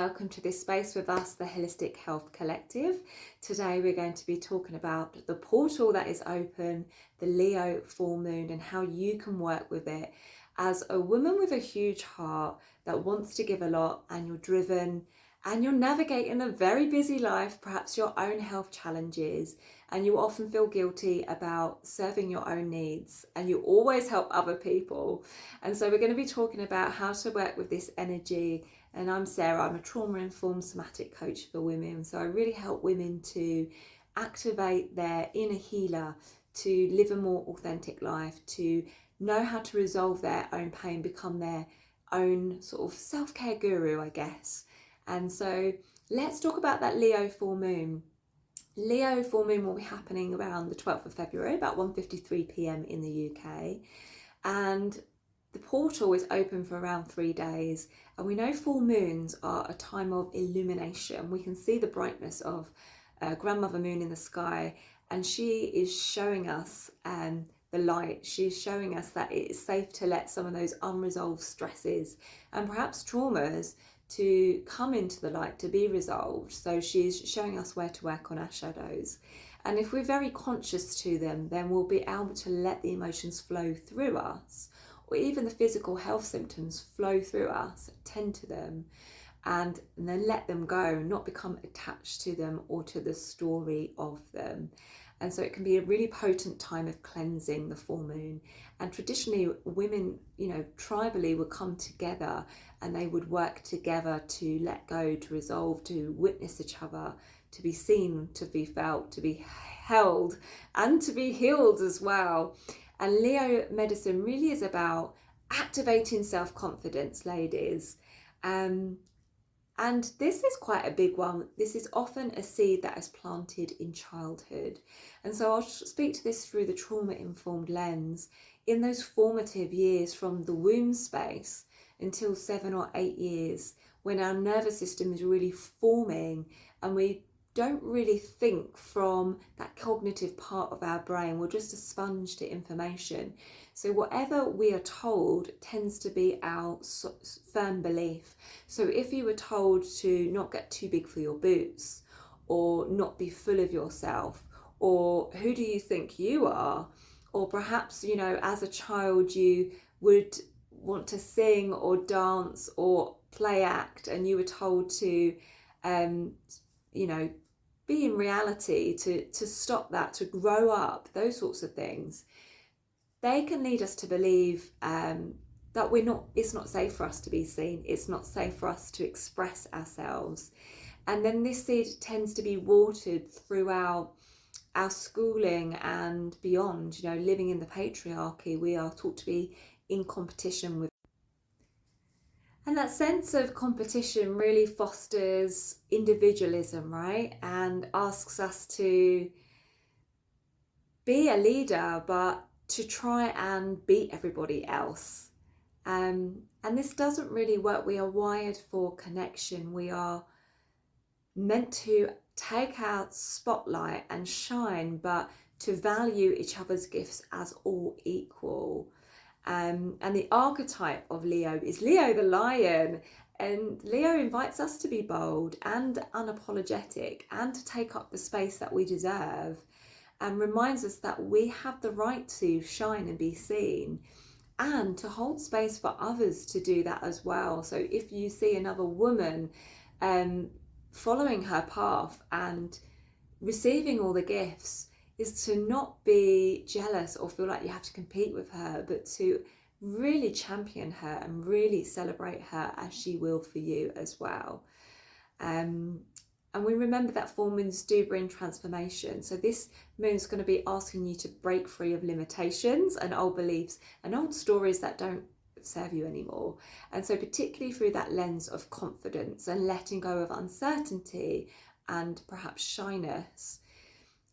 Welcome to this space with us, the Holistic Health Collective. Today we're going to be talking about the portal that is open, the Leo full moon, and how you can work with it as a woman with a huge heart that wants to give a lot, and you're driven and you're navigating a very busy life, perhaps your own health challenges, and you often feel guilty about serving your own needs, and you always help other people. And so we're going to be talking about how to work with this energy. And I'm Sarah, I'm a trauma-informed somatic coach for women. So I really help women to activate their inner healer, to live a more authentic life, to know how to resolve their own pain, become their own sort of self-care guru, I guess. And so let's talk about that Leo full moon. Leo full moon will be happening around the 12th of February, about 1:53 p.m. in the UK. And the portal is open for around 3 days. And we know full moons are a time of illumination. We can see the brightness of Grandmother Moon in the sky. And she is showing us the light. She's showing us that it is safe to let some of those unresolved stresses and perhaps traumas to come into the light, to be resolved. So she's showing us where to work on our shadows. And if we're very conscious to them, then we'll be able to let the emotions flow through us, or even the physical health symptoms flow through us, tend to them, and then let them go, not become attached to them or to the story of them. And so it can be a really potent time of cleansing, the full moon. And traditionally, women, tribally would come together and they would work together to let go, to resolve, to witness each other, to be seen, to be felt, to be held, and to be healed as well. And Leo medicine really is about activating self-confidence, ladies. And this is quite a big one. This is often a seed that is planted in childhood. And so I'll speak to this through the trauma-informed lens. In those formative years from the womb space until 7 or 8 years, when our nervous system is really forming and we don't really think from that cognitive part of our brain. We're just a sponge to information. So whatever we are told tends to be our firm belief. So if you were told to not get too big for your boots, or not be full of yourself, or who do you think you are, or perhaps, as a child you would want to sing or dance or play act, and you were told to be in reality, to stop that, to grow up, those sorts of things, they can lead us to believe that it's not safe for us to be seen, it's not safe for us to express ourselves. And then this seed tends to be watered throughout our schooling and beyond. Living in the patriarchy, we are taught to be in competition with. And that sense of competition really fosters individualism, right? And asks us to be a leader, but to try and beat everybody else. And this doesn't really work. We are wired for connection. We are meant to take our spotlight and shine, but to value each other's gifts as all equal. And the archetype of Leo is Leo the lion. And Leo invites us to be bold and unapologetic and to take up the space that we deserve, and reminds us that we have the right to shine and be seen, and to hold space for others to do that as well. So if you see another woman following her path and receiving all the gifts, is to not be jealous or feel like you have to compete with her, but to really champion her and really celebrate her as she will for you as well. And we remember that full moons do bring transformation. So this moon is going to be asking you to break free of limitations and old beliefs and old stories that don't serve you anymore. And so particularly through that lens of confidence and letting go of uncertainty and perhaps shyness.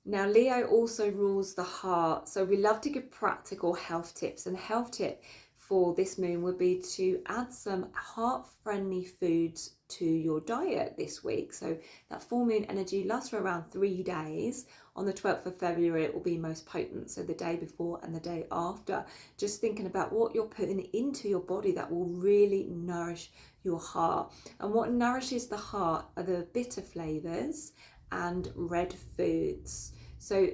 Now, Leo also rules the heart. So we love to give practical health tips. And the health tip for this moon would be to add some heart-friendly foods to your diet this week. So that full moon energy lasts for around 3 days. On the 12th of February, it will be most potent, so the day before and the day after. Just thinking about what you're putting into your body that will really nourish your heart. And what nourishes the heart are the bitter flavours and red foods. So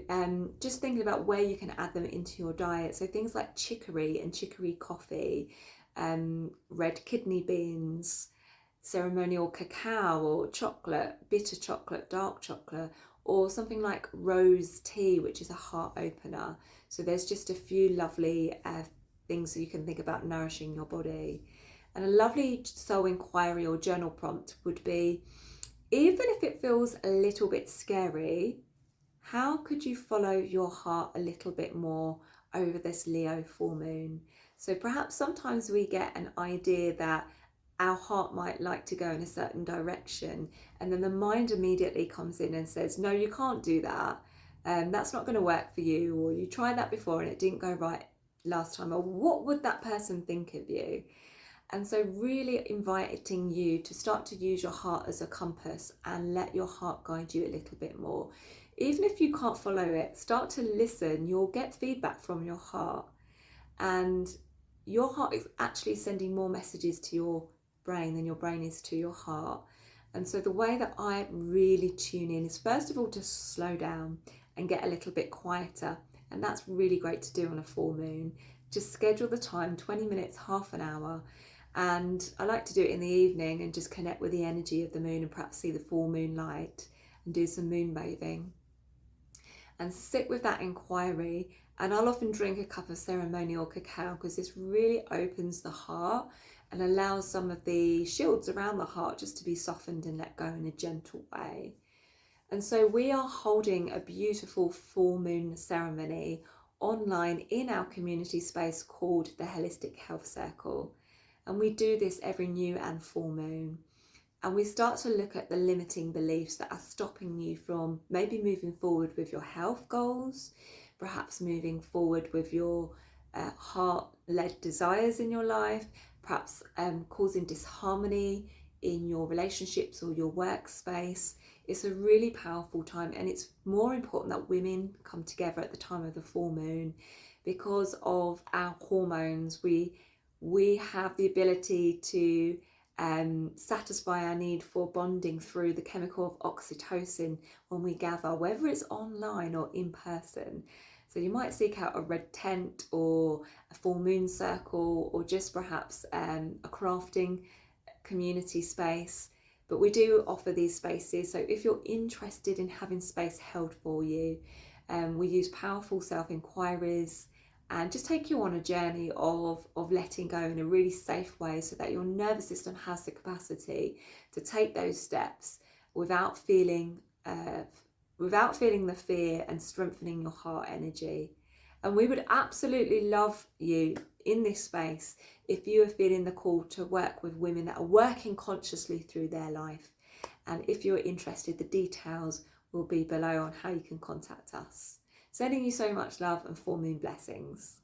just thinking about where you can add them into your diet. So things like chicory and chicory coffee, red kidney beans, ceremonial cacao or chocolate, bitter chocolate, dark chocolate, or something like rose tea, which is a heart opener. So there's just a few lovely things that you can think about nourishing your body. And a lovely soul inquiry or journal prompt would be, even if it feels a little bit scary, how could you follow your heart a little bit more over this Leo full moon? So perhaps sometimes we get an idea that our heart might like to go in a certain direction, and then the mind immediately comes in and says, no, you can't do that. That's not going to work for you, or you tried that before and it didn't go right last time, or what would that person think of you? And so really inviting you to start to use your heart as a compass and let your heart guide you a little bit more. Even if you can't follow it, start to listen. You'll get feedback from your heart, and your heart is actually sending more messages to your brain than your brain is to your heart. And so the way that I really tune in is, first of all, to slow down and get a little bit quieter. And that's really great to do on a full moon. Just schedule the time, 20 minutes, half an hour. And I like to do it in the evening and just connect with the energy of the moon and perhaps see the full moon light and do some moon bathing. And sit with that inquiry. And I'll often drink a cup of ceremonial cacao because this really opens the heart and allows some of the shields around the heart just to be softened and let go in a gentle way. And so we are holding a beautiful full moon ceremony online in our community space called the Holistic Health Circle. And we do this every new and full moon. And we start to look at the limiting beliefs that are stopping you from maybe moving forward with your health goals, perhaps moving forward with your heart-led desires in your life, perhaps causing disharmony in your relationships or your workspace. It's a really powerful time, and it's more important that women come together at the time of the full moon because of our hormones. We have the ability to satisfy our need for bonding through the chemical of oxytocin when we gather, whether it's online or in person. So you might seek out a red tent or a full moon circle, or just perhaps a crafting community space. But we do offer these spaces. So if you're interested in having space held for you, we use powerful self-inquiries and just take you on a journey of letting go in a really safe way, so that your nervous system has the capacity to take those steps without feeling the fear, and strengthening your heart energy. And we would absolutely love you in this space if you are feeling the call to work with women that are working consciously through their life. And if you're interested, the details will be below on how you can contact us. Sending you so much love and full moon blessings.